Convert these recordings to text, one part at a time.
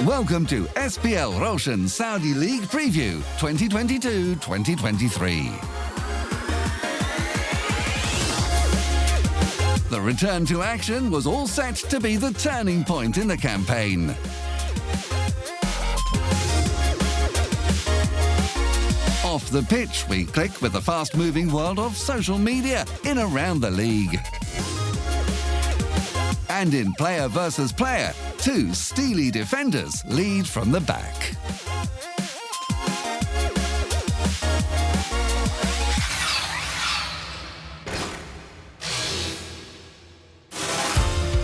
Welcome to SPL Roshan Saudi League Preview 2022-2023. The return to action was all set to be the turning point in the campaign. Off the pitch, we click with the fast-moving world of social media in around the league. And in player versus player, two steely defenders lead from the back.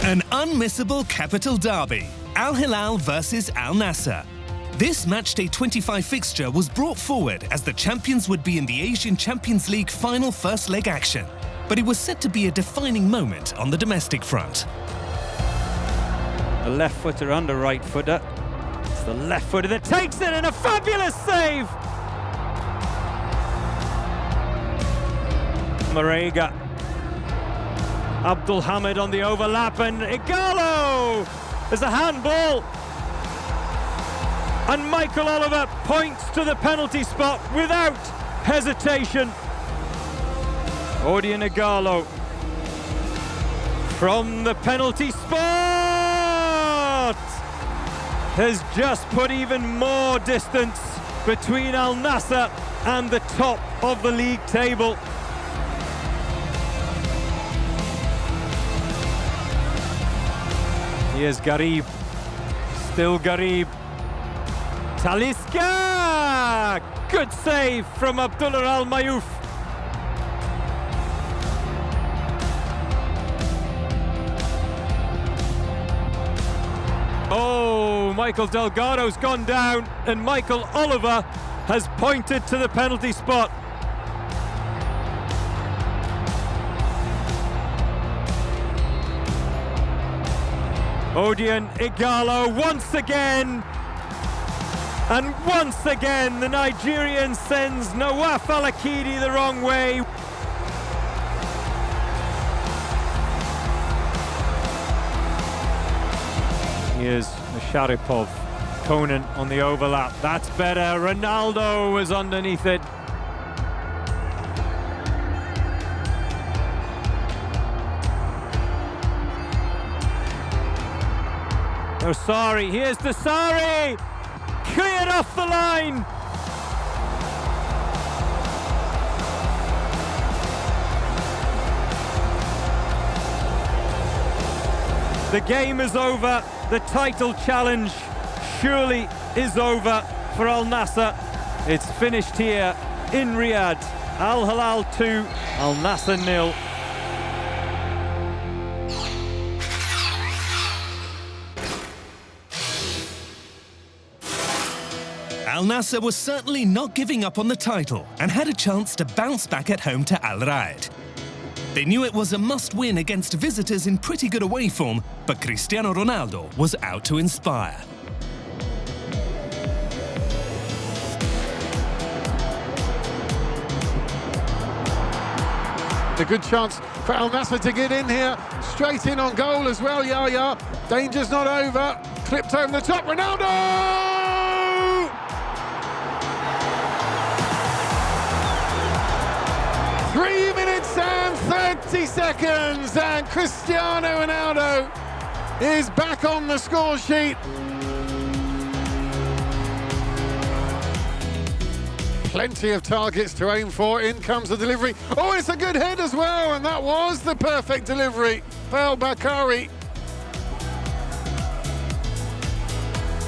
An unmissable capital derby, Al Hilal versus Al Nassr. This matchday 25 fixture was brought forward as the champions would be in the Asian Champions League final first leg action, but it was said to be a defining moment on the domestic front. The left footer under right footer. It's the left footer that takes it, and a fabulous save! Marega. Abdul Hamid on the overlap, and Igalo! There's a handball! And Michael Oliver points to the penalty spot without hesitation. Odion Igalo from the penalty spot has just put even more distance between Al Nassr and the top of the league table. Here's Garib, still Garib. Talisca! Good save from Abdullah Al Mayouf. Oh, Michael Delgado's gone down, and Michael Oliver has pointed to the penalty spot. Odion Igalo once again. And once again, the Nigerian sends Nawaf Al-Akidi the wrong way. Here's Sharipov, Conan on the overlap. That's better. Ronaldo was underneath it. Osari, here's Desari! Cleared off the line! The game is over. The title challenge surely is over for Al Nassr. It's finished here in Riyadh. Al Hilal 2, Al Nassr 0. Al Nassr was certainly not giving up on the title and had a chance to bounce back at home to Al Raed. They knew it was a must-win against visitors in pretty good away form, but Cristiano Ronaldo was out to inspire. A good chance for Al Nassr to get in here, straight in on goal as well. Yaya, danger's not over, clipped over the top, Ronaldo! 3 minutes and 30 seconds, and Cristiano Ronaldo is back on the score sheet. Plenty of targets to aim for. In comes the delivery. Oh, it's a good head as well, and that was the perfect delivery. Al Bakari.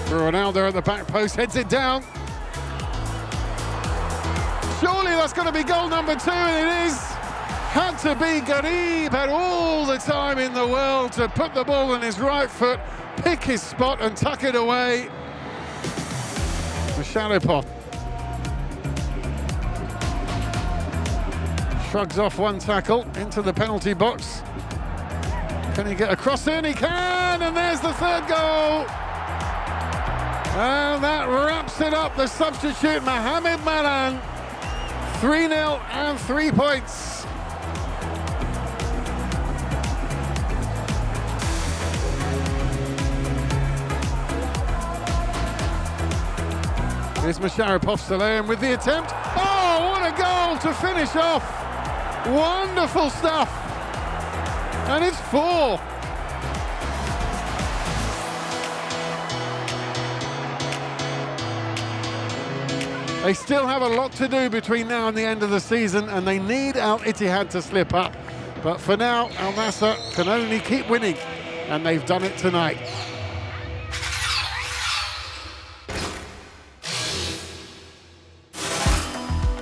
Ronaldo at the back post, heads it down. Surely that's going to be goal number 2, and it is. Had to be Garib, had all the time in the world to put the ball on his right foot, pick his spot and tuck it away. The shallow pot. Shrugs off one tackle into the penalty box. Can he get across in? He can, and there's the third goal. And that wraps it up. The substitute, Mohamed Malan. 3-0 and 3 points. Here's Masharipov-Salem with the attempt. Oh, what a goal to finish off. Wonderful stuff. And it's 4. They still have a lot to do between now and the end of the season, and they need Al Ittihad to slip up. But for now, Al Nassr can only keep winning, and they've done it tonight.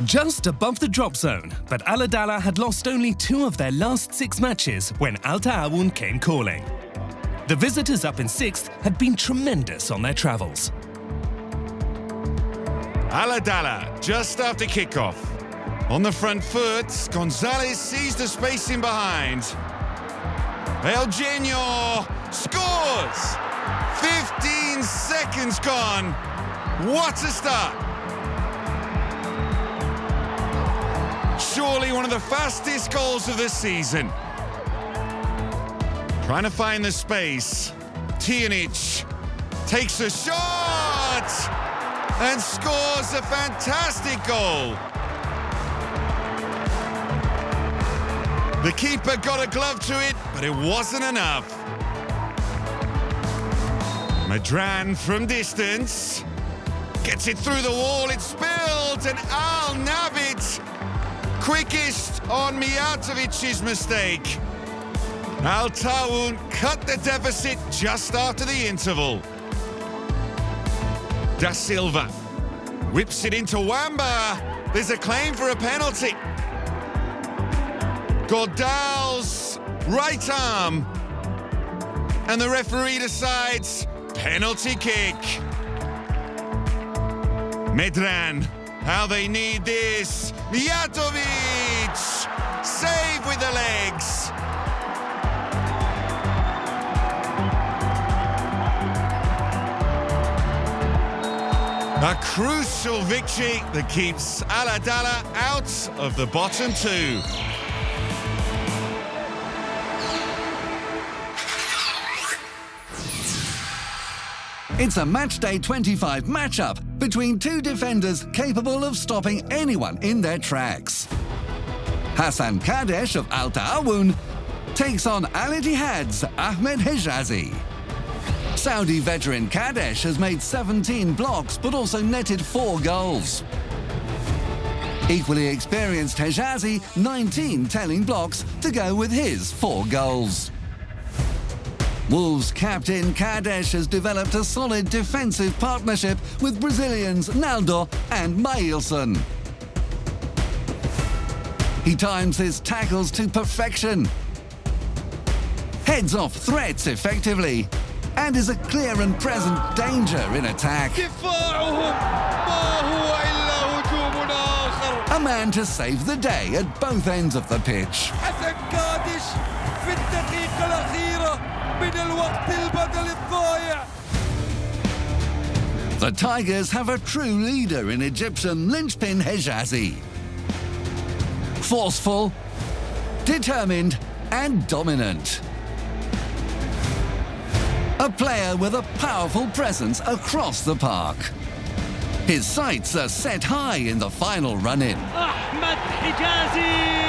Just above the drop zone, but Al Adala had lost only 2 of their last 6 matches when Al Ta'awun came calling. The visitors up in 6th had been tremendous on their travels. Al Adala just after kickoff. On the front foot, Gonzalez sees the space in behind. El Genio scores! 15 seconds gone. What a start! Surely one of the fastest goals of the season. Trying to find the space. Tijanic takes a shot and scores a fantastic goal. The keeper got a glove to it, but it wasn't enough. Madran from distance gets it through the wall, it's spilled, and Al Nabit quickest on Mijatovic's mistake. Al Ta'awun cut the deficit just after the interval. Da Silva whips it into Wamba. There's a claim for a penalty. Gordal's right arm. And the referee decides penalty kick. Medran, how they need this. Mijatovic, save with the legs. A crucial victory that keeps Al Adala out of the bottom 2. It's a matchday 25 matchup between 2 defenders capable of stopping anyone in their tracks. Hassan Kadesh of Al Ta'awun takes on Al Ittihad's Ahmed Hijazi. Saudi veteran Kadesh has made 17 blocks but also netted 4 goals. Equally experienced Hijazi, 19 telling blocks to go with his 4 goals. Wolves captain Kadesh has developed a solid defensive partnership with Brazilians Naldo and Mailson. He times his tackles to perfection, heads off threats effectively, and is a clear and present danger in attack. A man to save the day at both ends of the pitch. The Tigers have a true leader in Egyptian linchpin Hijazi. Forceful, determined, and dominant. A player with a powerful presence across the park. His sights are set high in the final run-in. Ahmed Hijazi!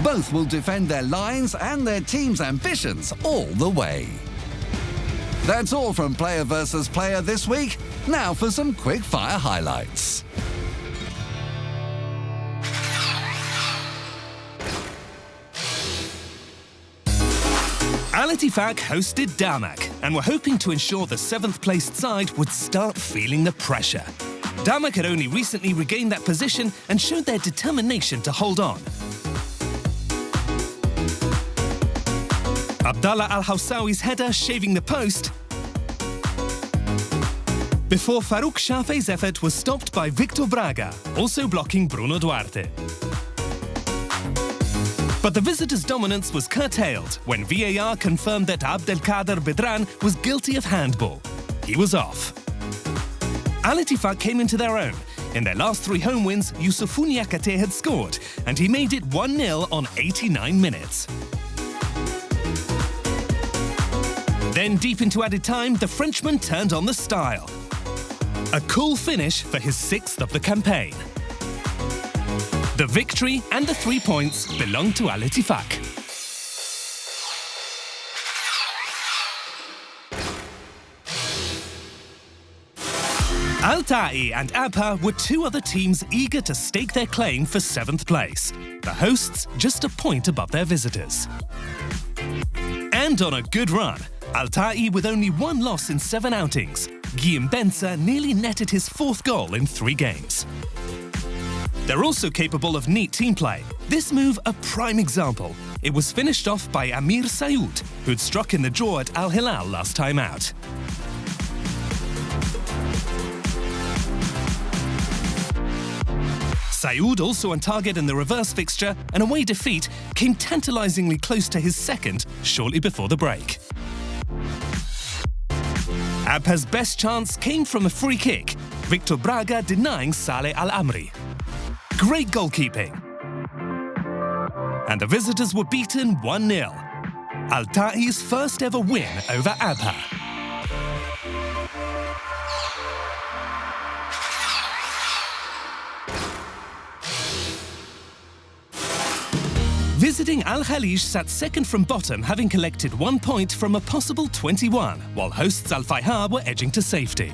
Both will defend their lines and their team's ambitions all the way. That's all from Player versus Player this week. Now for some quick-fire highlights. Al Ittifaq hosted Damak and were hoping to ensure the 7th-placed side would start feeling the pressure. Damak had only recently regained that position and showed their determination to hold on. Abdallah Al-Hawsawi's header shaving the post before Farouk Shafei's effort was stopped by Victor Braga, also blocking Bruno Duarte. But the visitors' dominance was curtailed when VAR confirmed that Abdelkader Bedran was guilty of handball. He was off. Al Ittifaq came into their own. In their last 3 home wins, Youssoufou Niakate had scored, and he made it 1-0 on 89 minutes. Then, deep into added time, the Frenchman turned on the style. A cool finish for his 6th of the campaign. The victory and the 3 points belong to Al Ittifaq. Al Ta'i and Abha were 2 other teams eager to stake their claim for 7th place. The hosts just a point above their visitors. And on a good run, Al Ta'i with only 1 loss in 7 outings, Guillaume Benza nearly netted his 4th goal in 3 games. They're also capable of neat team play. This move a prime example. It was finished off by Amir Sayoud, who'd struck in the draw at Al Hilal last time out. Sayoud, also on target in the reverse fixture, an away defeat, came tantalisingly close to his 2nd shortly before the break. Abha's best chance came from a free kick, Victor Braga denying Saleh Al-Amri. Great goalkeeping. And the visitors were beaten 1-0. Al Ta'i's first ever win over Abha. Visiting Al Khalij sat 2nd from bottom, having collected 1 point from a possible 21, while hosts Al Fayha were edging to safety.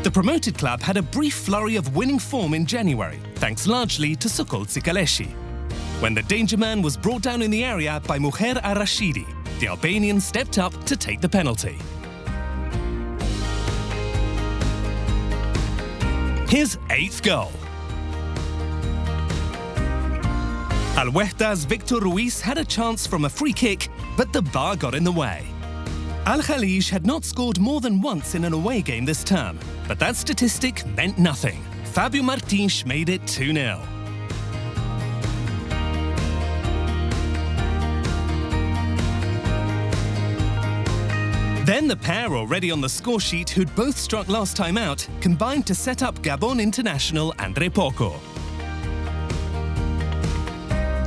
The promoted club had a brief flurry of winning form in January, thanks largely to Sokol Tsikaleshi. When the danger man was brought down in the area by Muher Ar-Rashidi, the Albanian stepped up to take the penalty. His 8th goal. Al Wahda's Victor Ruiz had a chance from a free kick, but the bar got in the way. Al Khalij had not scored more than once in an away game this term, but that statistic meant nothing. Fabio Martins made it 2-0. Then the pair already on the score sheet, who'd both struck last time out, combined to set up Gabon international Andre Poco.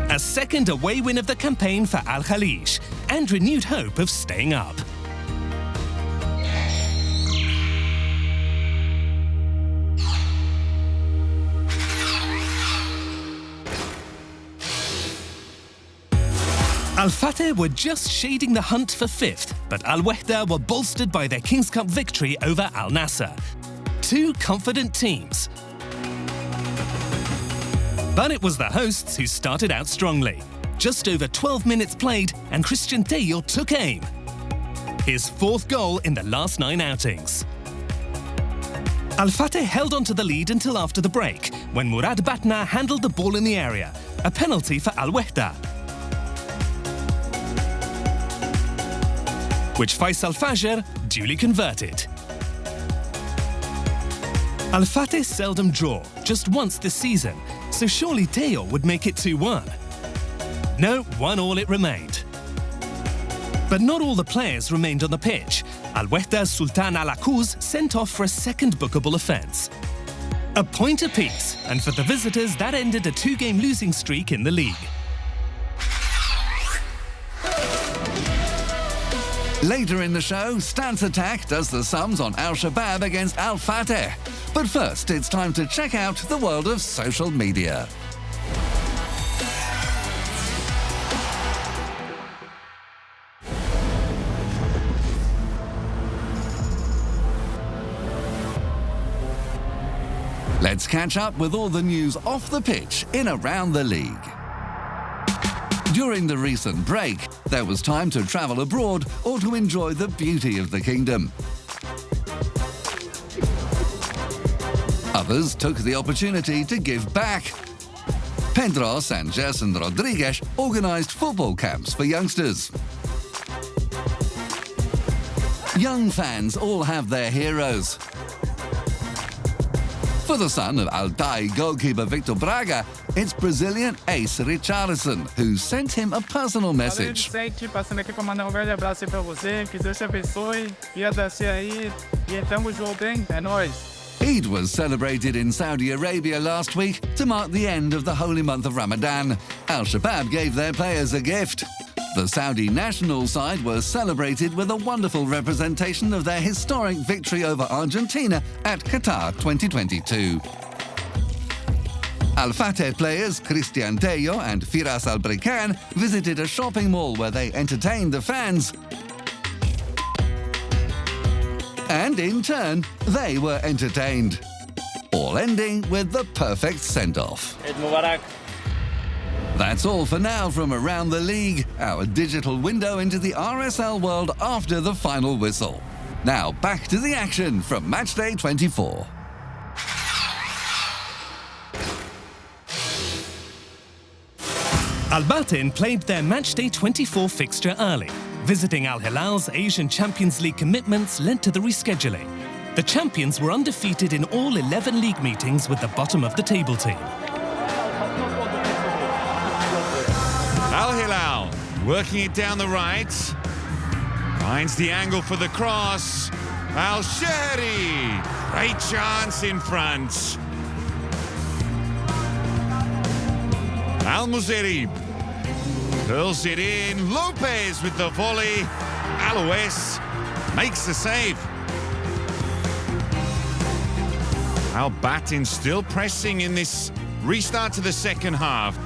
A 2nd away win of the campaign for Al Khalij, and renewed hope of staying up. Al Fateh were just shading the hunt for 5th, but Al Wahda were bolstered by their Kings Cup victory over Al Nassr. 2 confident teams. But it was the hosts who started out strongly. Just over 12 minutes played, and Christian Tello took aim. His 4th goal in the last 9 outings. Al Fateh held on to the lead until after the break, when Murad Batna handled the ball in the area, a penalty for Al Wahda, which Faisal Fajr duly converted. Al Fateh seldom draw, just once this season, so surely Tello would make it 2-1. No, 1-1 it remained. But not all the players remained on the pitch. Al Wahda's Sultan Al Akuz sent off for a 2nd bookable offence. A point apiece, and for the visitors that ended a 2-game losing streak in the league. Later in the show, Stance Attack does the sums on Al Shabab against Al Fateh. But first, it's time to check out the world of social media. Let's catch up with all the news off the pitch in around the league. During the recent break, there was time to travel abroad or to enjoy the beauty of the kingdom. Others took the opportunity to give back. Pedros and Gerson Rodriguez organised football camps for youngsters. Young fans all have their heroes. For the son of Al Ta'i goalkeeper Victor Braga, it's Brazilian ace Richarlison, who sent him a personal message. Eid was celebrated in Saudi Arabia last week to mark the end of the holy month of Ramadan. Al Shabab gave their players a gift. The Saudi national side was celebrated with a wonderful representation of their historic victory over Argentina at Qatar 2022. Al Fateh players Cristian Tello and Firas Al-Brikan visited a shopping mall where they entertained the fans. And in turn, they were entertained. All ending with the perfect send-off. That's all for now from around the league, our digital window into the RSL world after the final whistle. Now back to the action from Matchday 24. Al Batin played their Matchday 24 fixture early. Visiting Al Hilal's Asian Champions League commitments led to the rescheduling. The champions were undefeated in all 11 league meetings with the bottom of the table team. Al Hilal working it down the right. Finds the angle for the cross. Al Shehri. Great chance in front. Al Muzerib curls it in. Lopez with the volley. Alois makes the save. Al Batin still pressing in this restart to the second half.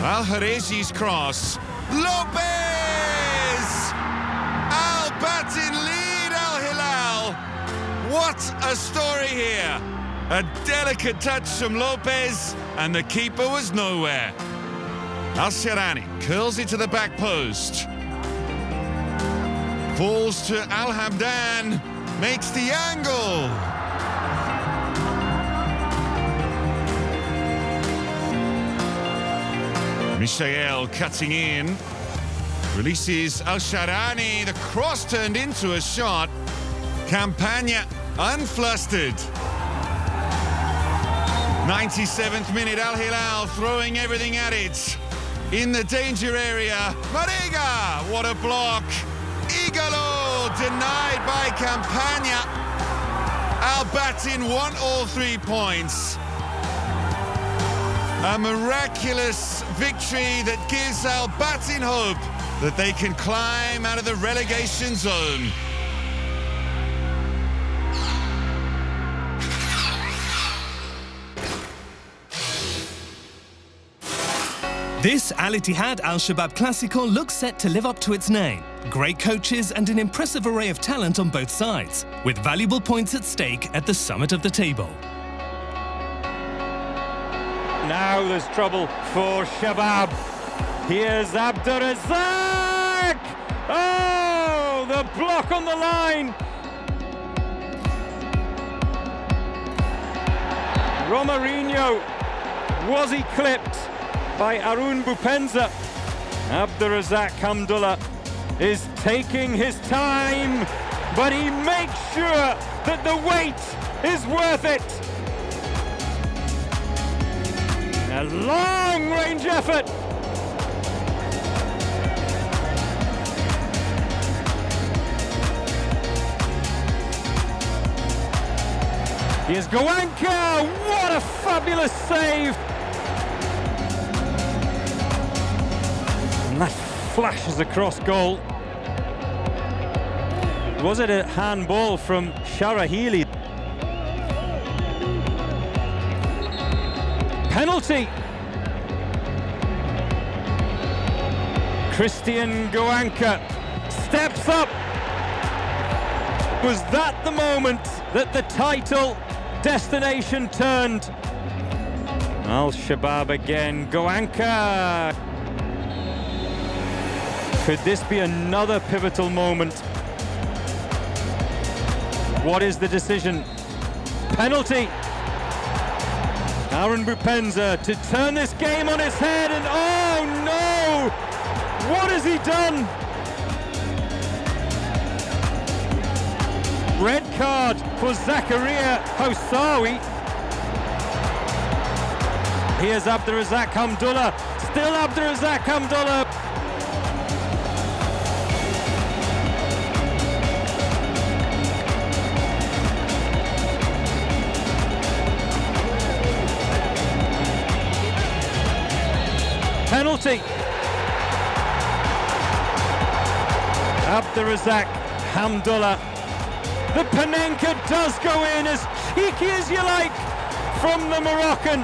Al Harezi's cross. Lopez! Al Batin lead Al Hilal. What a story here. A delicate touch from Lopez and the keeper was nowhere. Al Sharani curls it to the back post. Falls to Al Hamdan. Makes the angle. Mishael cutting in, releases Al Sharani, the cross turned into a shot. Campagna unflustered. 97th minute, Al Hilal throwing everything at it. In the danger area, Marega, what a block. Igalo denied by Campagna. Al Batin won all 3 points. A miraculous victory that gives Al Batin hope that they can climb out of the relegation zone. This Al Ittihad Al Shabab Classico looks set to live up to its name. Great coaches and an impressive array of talent on both sides, with valuable points at stake at the summit of the table. Now there's trouble for Shabab. Here's Abdurazak! Oh, the block on the line! Romarinho was eclipsed by Arun Bupenza. Abdurazak Hamdullah is taking his time, but he makes sure that the wait is worth it. A long-range effort. Here's Goanka. What a fabulous save. And that flashes across goal. Was it a handball from Sharahili? Penalty. Christian Goanka steps up. Was that the moment that the title destination turned? Al Shabab again. Goanka. Could this be another pivotal moment? What is the decision? Penalty. Aaron Bupenza to turn this game on its head, and oh no! What has he done? Red card for Zakaria Housawi. Here's Abdurazak Hamdullah. Still Abdurazak Hamdullah. Penalty. Abdurazak Hamdullah. The Panenka does go in, as cheeky as you like, from the Moroccan.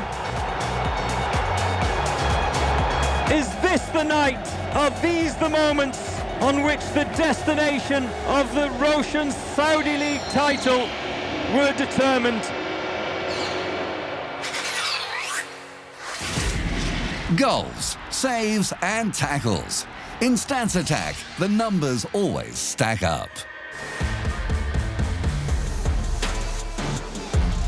Is this the night? Are these the moments on which the destination of the Roshan Saudi League title were determined? Goals, saves and tackles. In Stance Attack, the numbers always stack up.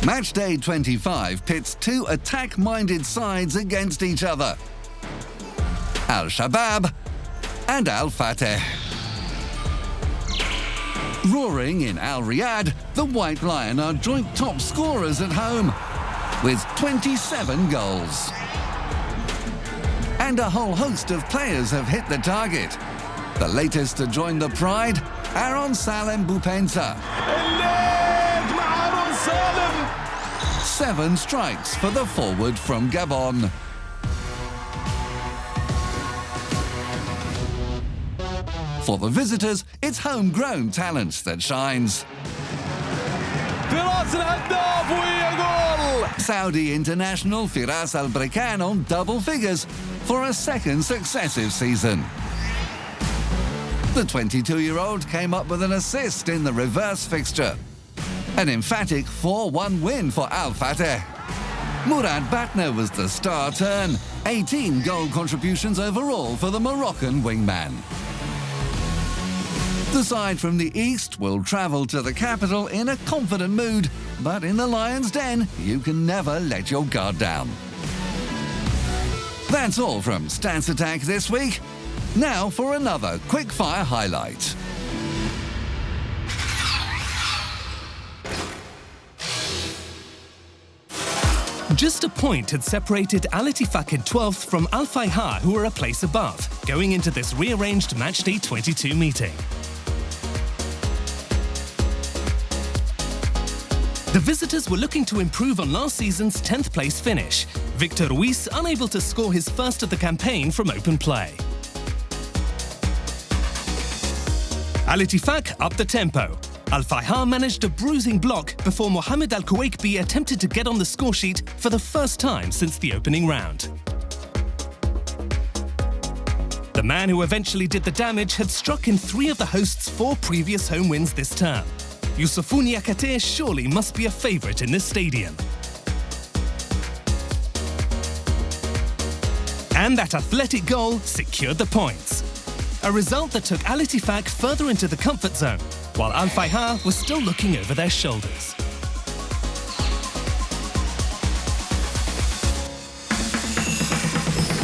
Matchday 25 pits two attack-minded sides against each other. Al-Shabab and Al-Fateh. Roaring in Al-Riyadh, the White Lion are joint top scorers at home with 27 goals. And a whole host of players have hit the target. The latest to join the Pride, Aaron Salem Bupensa. 7 strikes for the forward from Gabon. For the visitors, it's homegrown talent that shines. Saudi international Firas Al-Brekan on double figures for a second successive season. The 22-year-old came up with an assist in the reverse fixture. An emphatic 4-1 win for Al-Fateh. Murad Batna was the star turn. 18 goal contributions overall for the Moroccan wingman. The side from the east will travel to the capital in a confident mood, but in the Lion's Den, you can never let your guard down. That's all from Stance Attack this week. Now for another quick-fire highlight. Just a point had separated Al Ittifaq in 12th from Al Fayha, who were a place above, going into this rearranged Matchday 22 meeting. The visitors were looking to improve on last season's 10th place finish. Victor Ruiz unable to score his first of the campaign from open play. Al Ittifaq upped the tempo. Al Fayha managed a bruising block before Mohamed Al Kuwaikbi attempted to get on the scoresheet for the first time since the opening round. The man who eventually did the damage had struck in 3 of the hosts' 4 previous home wins this term. Youssoufou Niakate surely must be a favourite in this stadium. And that athletic goal secured the points. A result that took Al Ittifaq further into the comfort zone, while Al Fayha was still looking over their shoulders.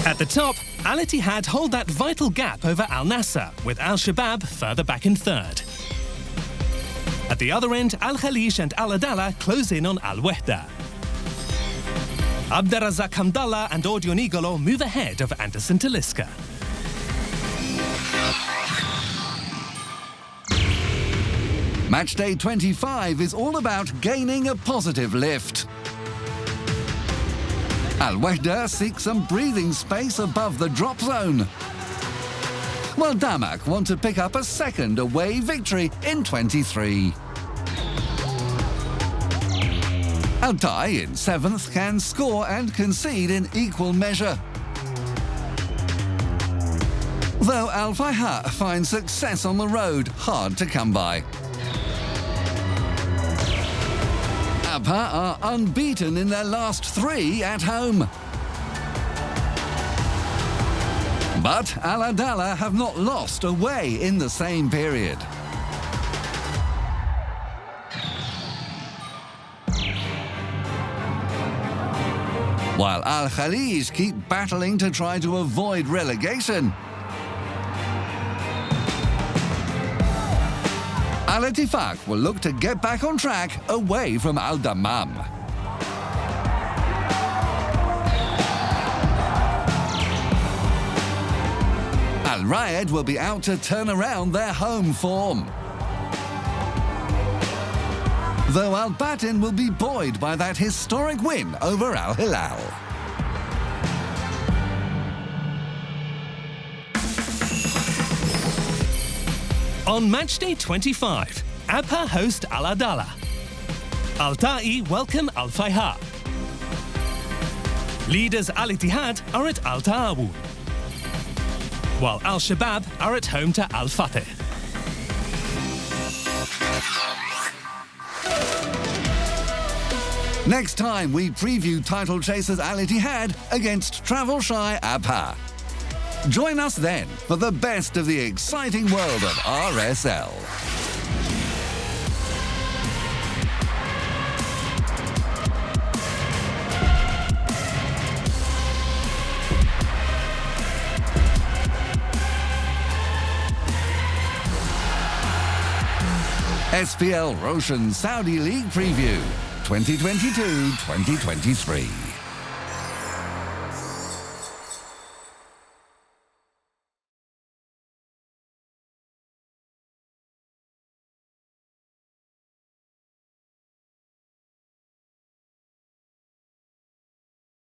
At the top, Al Ittihad hold that vital gap over Al Nassr, with Al Shabab further back in 3rd. At the other end, Al Khalij and Al Adala close in on Al Wahda. Abdurazak Hamdallah and Odion Igolo move ahead of Anderson Taliska. Matchday 25 is all about gaining a positive lift. Al Wahda seeks some breathing space above the drop zone, while Damak want to pick up a second away victory in 23. Altai in 7th can score and concede in equal measure, though Al Fayha finds success on the road hard to come by. Abha are unbeaten in their last 3 at home. But Al Adala have not lost away in the same period. While Al Khalij keep battling to try to avoid relegation, Al Ittifaq will look to get back on track away from Al Dammam. Al Riyadh will be out to turn around their home form, though Al Batin will be buoyed by that historic win over Al Hilal. On matchday 25, ABHA host Al Adala. Al Ta'i welcome Al Fayha. Leaders Al Ittihad are at Al Ta'awun, while Al Shabab are at home to Al Fateh. Next time, we preview title chasers Al Ittihad against travel-shy ABHA. Join us then for the best of the exciting world of RSL. SPL Roshan Saudi League Preview 2022-2023.